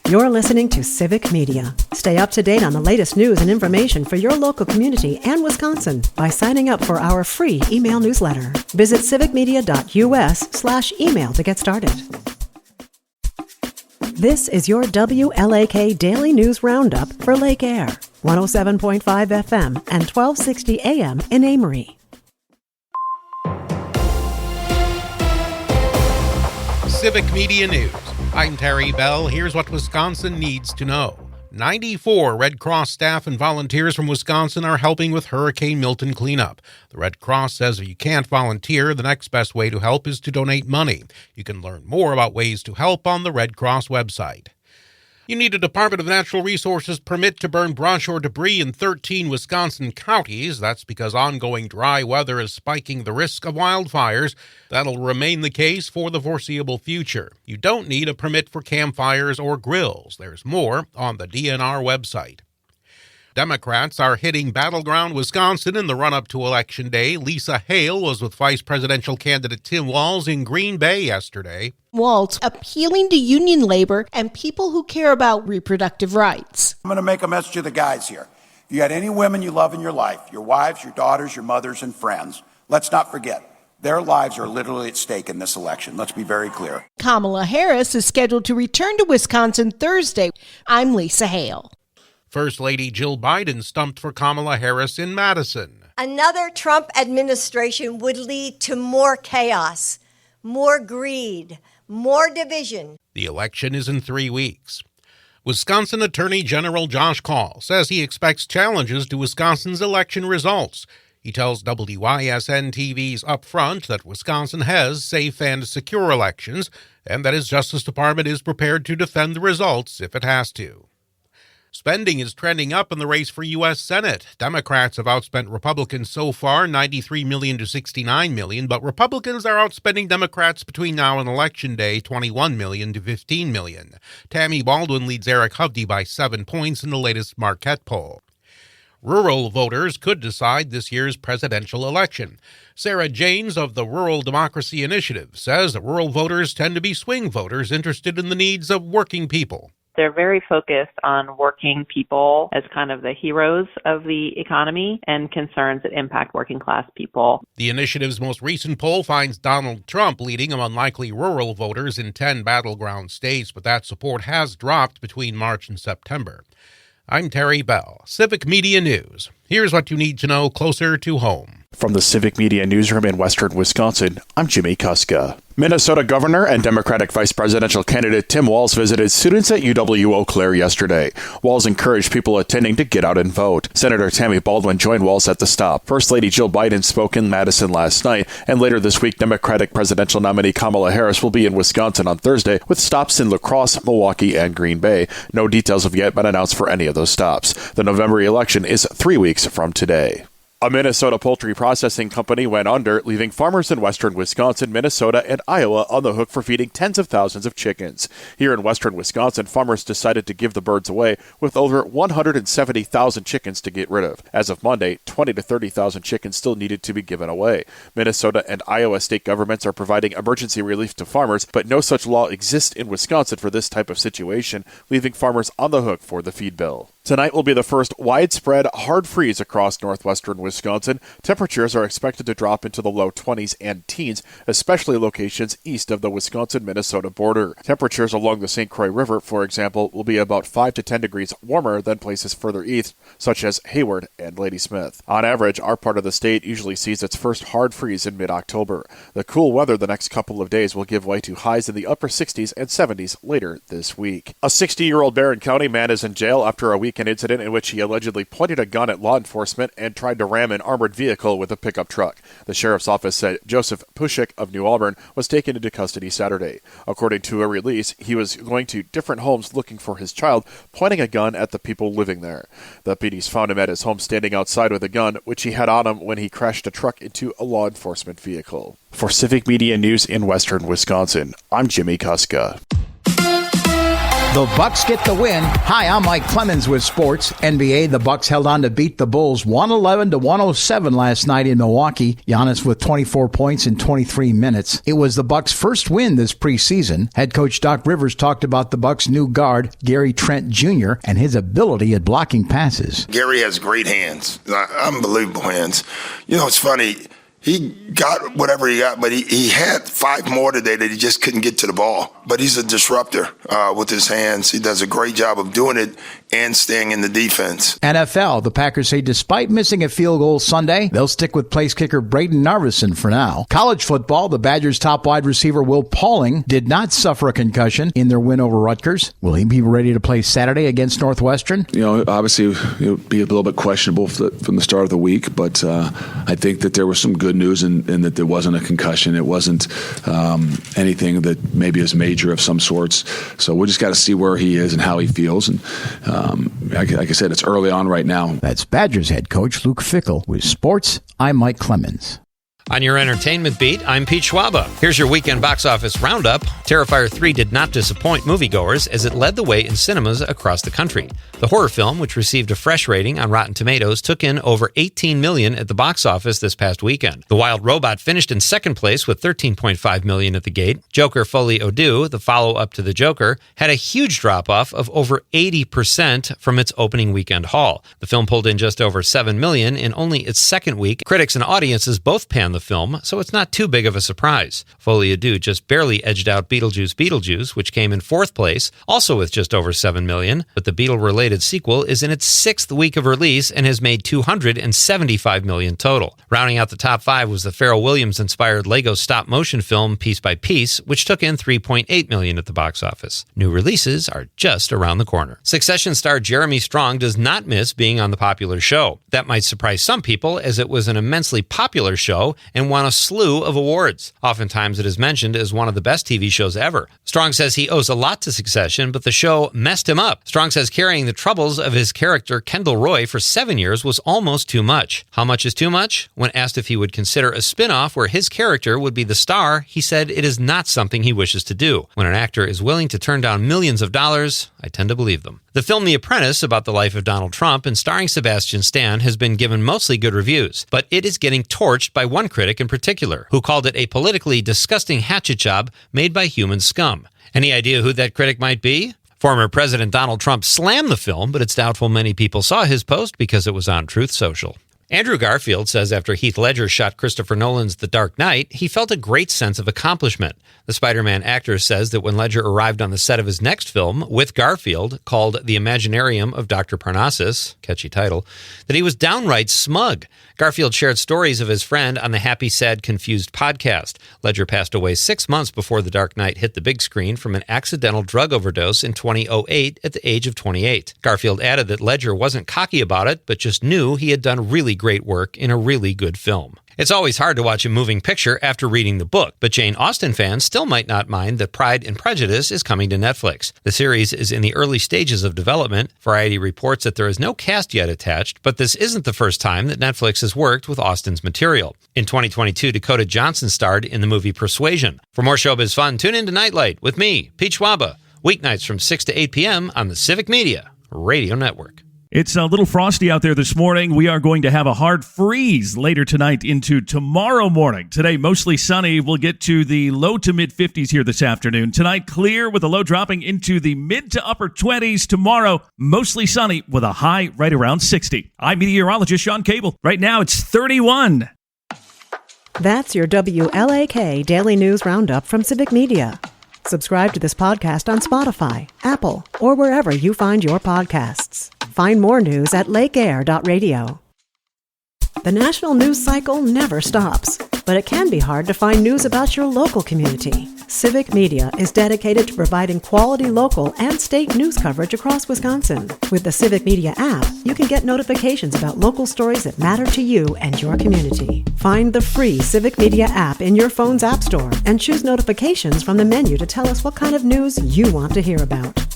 You're listening to Civic Media. Stay up to date on the latest news and information for your local community and Wisconsin by signing up for our free email newsletter. Visit civicmedia.us/email to get started. This is your WLAK Daily News Roundup for Lake Air, 107.5 FM and 1260 AM in Amory. Civic Media News. I'm Terry Bell. Here's what Wisconsin needs to know. 94 Red Cross staff and volunteers from Wisconsin are helping with Hurricane Milton cleanup. The Red Cross says if you can't volunteer, the next best way to help is to donate money. You can learn more about ways to help on the Red Cross website. You need a Department of Natural Resources permit to burn brush or debris in 13 Wisconsin counties. That's because ongoing dry weather is spiking the risk of wildfires. That'll remain the case for the foreseeable future. You don't need a permit for campfires or grills. There's more on the DNR website. Democrats are hitting battleground Wisconsin in the run-up to Election Day. Lisa Hale was with Vice Presidential candidate Tim Walz in Green Bay yesterday. Walz appealing to union labor and people who care about reproductive rights. I'm going to make a message to the guys here. If you got any women you love in your life, your wives, your daughters, your mothers, and friends, let's not forget, their lives are literally at stake in this election. Let's be very clear. Kamala Harris is scheduled to return to Wisconsin Thursday. I'm Lisa Hale. First Lady Jill Biden stumped for Kamala Harris in Madison. Another Trump administration would lead to more chaos, more greed, more division. The election is in 3 weeks. Wisconsin Attorney General Josh Kaul says he expects challenges to Wisconsin's election results. He tells WYSN-TV's Upfront that Wisconsin has safe and secure elections and that his Justice Department is prepared to defend the results if it has to. Spending is trending up in the race for U.S. Senate. Democrats have outspent Republicans so far, $93 million to $69 million, but Republicans are outspending Democrats between now and Election Day, $21 million to $15 million. Tammy Baldwin leads Eric Hovde by 7 points in the latest Marquette poll. Rural voters could decide this year's presidential election. Sarah Janes of the Rural Democracy Initiative says that rural voters tend to be swing voters interested in the needs of working people. They're very focused on working people as kind of the heroes of the economy and concerns that impact working class people. The initiative's most recent poll finds Donald Trump leading among likely rural voters in 10 battleground states, but that support has dropped between March and September. I'm Terry Bell, Civic Media News. Here's what you need to know closer to home. From the Civic Media Newsroom in Western Wisconsin, I'm Jimmy Kuska. Minnesota Governor and Democratic Vice Presidential candidate Tim Walz visited students at UW-Eau Claire yesterday. Walz encouraged people attending to get out and vote. Senator Tammy Baldwin joined Walz at the stop. First Lady Jill Biden spoke in Madison last night, and later this week, Democratic presidential nominee Kamala Harris will be in Wisconsin on Thursday with stops in La Crosse, Milwaukee, and Green Bay. No details have yet been announced for any of those stops. The November election is 3 weeks from today. A Minnesota poultry processing company went under, leaving farmers in western Wisconsin, Minnesota, and Iowa on the hook for feeding tens of thousands of chickens. Here in western Wisconsin, farmers decided to give the birds away with over 170,000 chickens to get rid of. As of Monday, 20 to 30,000 chickens still needed to be given away. Minnesota and Iowa state governments are providing emergency relief to farmers, but no such law exists in Wisconsin for this type of situation, leaving farmers on the hook for the feed bill. Tonight will be the first widespread hard freeze across northwestern Wisconsin. Temperatures are expected to drop into the low 20s and teens, especially locations east of the Wisconsin-Minnesota border. Temperatures along the St. Croix River, for example, will be about 5 to 10 degrees warmer than places further east, such as Hayward and Ladysmith. On average, our part of the state usually sees its first hard freeze in mid-October. The cool weather the next couple of days will give way to highs in the upper 60s and 70s later this week. A 60-year-old Barron County man is in jail after a week an incident in which he allegedly pointed a gun at law enforcement and tried to ram an armored vehicle with a pickup truck. The sheriff's office said Joseph Pushik of New Albern was taken into custody Saturday. According to a release, he was going to different homes looking for his child, pointing a gun at the people living there. The PDs found him at his home standing outside with a gun, which he had on him when he crashed a truck into a law enforcement vehicle. For Civic Media News in Western Wisconsin, I'm Jimmy Kuska. The Bucks get the win. Hi, I'm Mike Clemens with sports. NBA, the Bucks held on to beat the Bulls 111-107 last night in Milwaukee. Giannis with 24 points in 23 minutes. It was the Bucks' first win this preseason. Head coach Doc Rivers talked about the Bucks' new guard, Gary Trent Jr., and his ability at blocking passes. Gary has great hands, unbelievable hands. You know, it's funny. He got whatever he got, but he had 5 more today that he just couldn't get to the ball. But he's a disruptor with his hands. He does a great job of doing it and staying in the defense. NFL, the Packers say despite missing a field goal Sunday, they'll stick with place kicker Braden Narveson for now. College football, the Badgers' top wide receiver Will Pauling did not suffer a concussion in their win over Rutgers. Will he be ready to play Saturday against Northwestern? You know, obviously it would be a little bit questionable from the start of the week, but I think that there was some good news in that there wasn't a concussion. It wasn't anything that maybe is major of some sorts. So we just got to see where he is and how he feels. And like I said, it's early on right now. That's Badgers head coach Luke Fickell. With sports, I'm Mike Clemens. On your entertainment beat, I'm Pete Schwaba. Here's your weekend box office roundup. Terrifier 3 did not disappoint moviegoers as it led the way in cinemas across the country. The horror film, which received a fresh rating on Rotten Tomatoes, took in over $18 million at the box office this past weekend. The Wild Robot finished in second place with $13.5 million at the gate. Joker Folie à Deux, the follow-up to The Joker, had a huge drop-off of over 80% from its opening weekend haul. The film pulled in just over $7 million in only its second week. Critics and audiences both panned the film, so it's not too big of a surprise. Folie à Deux just barely edged out Beetlejuice, which came in fourth place, also with just over $7 million, but the Beetle-related sequel is in its sixth week of release and has made $275 million total. Rounding out the top 5 was the Pharrell Williams-inspired Lego stop-motion film Piece by Piece, which took in $3.8 million at the box office. New releases are just around the corner. Succession star Jeremy Strong does not miss being on the popular show. That might surprise some people, as it was an immensely popular show and won a slew of awards. Oftentimes it is mentioned as one of the best TV shows ever. Strong says he owes a lot to Succession, but the show messed him up. Strong says carrying the troubles of his character Kendall Roy for 7 years was almost too much. How much is too much? When asked if he would consider a spin-off where his character would be the star, he said it is not something he wishes to do. When an actor is willing to turn down millions of dollars, I tend to believe them. The film The Apprentice, about the life of Donald Trump and starring Sebastian Stan, has been given mostly good reviews, but it is getting torched by one critic in particular, who called it a politically disgusting hatchet job made by human scum. Any idea who that critic might be? Former President Donald Trump slammed the film, but it's doubtful many people saw his post because it was on Truth Social. Andrew Garfield says after Heath Ledger shot Christopher Nolan's The Dark Knight, he felt a great sense of accomplishment. The Spider-Man actor says that when Ledger arrived on the set of his next film with Garfield, called The Imaginarium of Dr. Parnassus, catchy title, that he was downright smug. Garfield shared stories of his friend on the Happy, Sad, Confused podcast. Ledger passed away 6 months before The Dark Knight hit the big screen from an accidental drug overdose in 2008 at the age of 28. Garfield added that Ledger wasn't cocky about it, but just knew he had done really great work in a really good film. It's always hard to watch a moving picture after reading the book, but Jane Austen fans still might not mind that Pride and Prejudice is coming to Netflix. The series is in the early stages of development. Variety reports that there is no cast yet attached, but this isn't the first time that Netflix has worked with Austen's material. In 2022, Dakota Johnson starred in the movie Persuasion. For more showbiz fun, tune in to Nightlight with me, Pete Schwaba, weeknights from 6 to 8 p.m. on the Civic Media Radio Network. It's a little frosty out there this morning. We are going to have a hard freeze later tonight into tomorrow morning. Today, mostly sunny. We'll get to the low to mid 50s here this afternoon. Tonight, clear with a low dropping into the mid to upper 20s. Tomorrow, mostly sunny with a high right around 60. I'm meteorologist Sean Cable. Right now, it's 31. That's your WLAK Daily News Roundup from Civic Media. Subscribe to this podcast on Spotify, Apple, or wherever you find your podcasts. Find more news at lakeair.radio. The national news cycle never stops, but it can be hard to find news about your local community. Civic Media is dedicated to providing quality local and state news coverage across Wisconsin. With the Civic Media app, you can get notifications about local stories that matter to you and your community. Find the free Civic Media app in your phone's app store and choose notifications from the menu to tell us what kind of news you want to hear about.